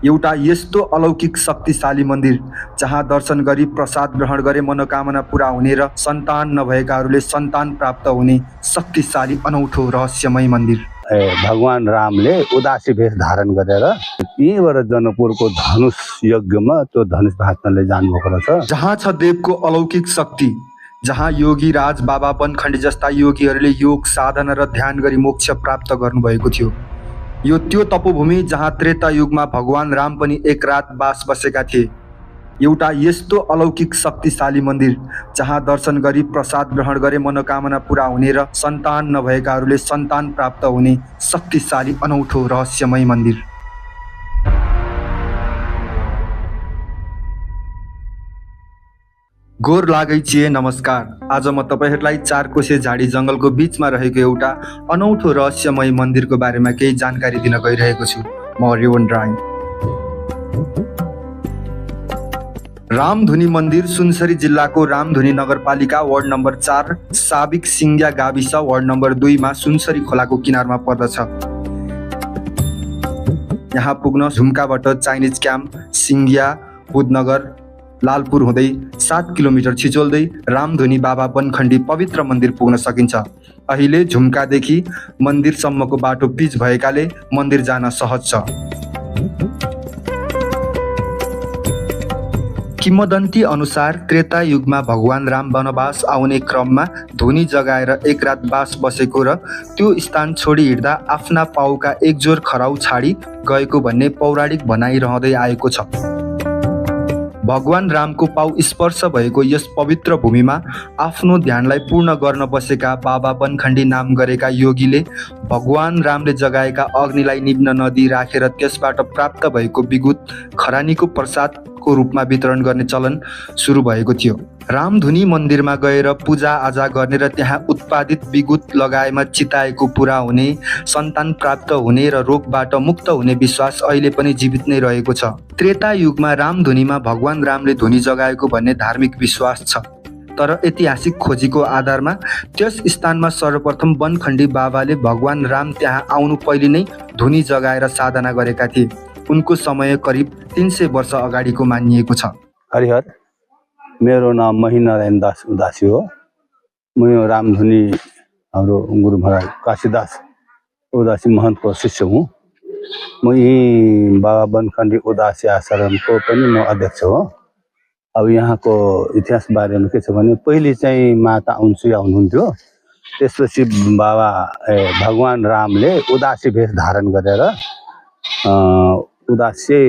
एउटा यस्तो अलौकिक शक्तिशाली मन्दिर जहाँ दर्शन गरी प्रसाद ग्रहण गरे मनोकामना पूरा हुने र सन्तान नभएकाहरूले सन्तान प्राप्त हुने शक्तिशाली अनौठो रहस्यमय मन्दिर। भगवान रामले उदासी भेष धारण गरेर यहीँबाट जनकपुरको धनुष यज्ञमा त्यो धनुष भाँच्नले जानुभएको रहेछ। जहाँ छ देवको अलौकिक शक्ति, जहाँ योगी राज बाबा बनखण्डी जस्ता योगीहरूले योग साधना र ध्यान गरी मोक्ष प्राप्त गर्नुभएको थियो। यो त्यो तपोभूमि जहाँ त्रेता युगमा भगवान राम पनि एक रात बास बसेका थिए। एउटा यस्तो अलौकिक शक्तिशाली मन्दिर जहाँ दर्शन गरी प्रसाद ग्रहण गरे मनोकामना पूरा हुने र सन्तान नभएकाहरूले सन्तान प्राप्त हुने शक्तिशाली अनौठो रहस्यमय मन्दिर। गोर लागै छिए, नमस्कार। आज म तपाईहरुलाई चारकोसे झाडी जंगलको बीचमा रहेको एउटा अनौठो रहस्यमय मन्दिरको बारेमा केही जानकारी दिन गइरहेको छु। म रिवन राई। रामधुनी मन्दिर सुनसरी जिल्लाको रामधुनी नगरपालिका वार्ड नम्बर 4 साबिक सिङ्ग्या गाविस वार्ड नम्बर 2 मा सुनसरी खोलाको किनारमा पर्दछ। यहाँ पुग्न झुम्काबाट चाइनिज क्याम्प, सिङ्ग्या, बुधनगर, लालपुर हुँदै 7 किलोमिटर छिचोल्दै रामधुनी बाबा बनखण्डी पवित्र मन्दिर पुग्न सकिन्छ। अहिले झुम्कादेखि मन्दिरसम्मको बाटो पिच भएकाले मन्दिर जान सहज छ। किंवदन्ती अनुसार त्रेता युगमा भगवान राम वनवास आउने क्रममा धुनी जगाएर एक रात बास बसेको र त्यो स्थान छोडी हिँड्दा आफ्ना पाउका एकजोर खराउ छाडी गएको भन्ने पौराणिक भनाइ रहँदै आएको छ। भगवान रामको पाउ स्पर्श भएको यस पवित्र भूमिमा आफ्नो ध्यानलाई पूर्ण गर्न बसेका बाबा बनखण्डी नाम गरेका योगीले भगवान रामले जगाएका अग्निलाई निभ्न नदिई राखेर त्यसबाट प्राप्त भएको विगुत खरानीको प्रसादको रूपमा वितरण गर्ने चलन सुरु भएको थियो। रामधुनी मन्दिरमा गएर पूजा आजा गर्ने र त्यहाँ उत्पादित विगुत लगाएमा चिताएको पूरा हुने, सन्तान प्राप्त हुने र रोगबाट मुक्त हुने विश्वास अहिले पनि जीवित नै रहेको छ। त्रेता युगमा रामधुनीमा भगवान रामले धुनी जगाएको भन्ने धार्मिक विश्वास छ। तर ऐतिहासिक खोजीको आधारमा त्यस स्थानमा सर्वप्रथम बनखण्डी बाबाले भगवान राम त्यहाँ आउनु पहिले नै धुनी जगाएर साधना गरेका थिए। उनको समय करिब 300 वर्ष अगाडिको मानिएको छ। हरिहर, मेरो नाम महिनारायण दास उदासी हो। म यो रामधुनी हाम्रो गुरु महाराज काशीदास उदासी महन्तको शिष्य हुँ। म यही बाबा बनखण्डी उदासी आश्रमको पनि म अध्यक्ष हो। अब यहाँको इतिहास बारेमा के छ भने पहिले चाहिँ माता अनसुया हुनुहुन्थ्यो। त्यसपछि बाबा भगवान रामले उदासी भेष धारण गरेर उदासी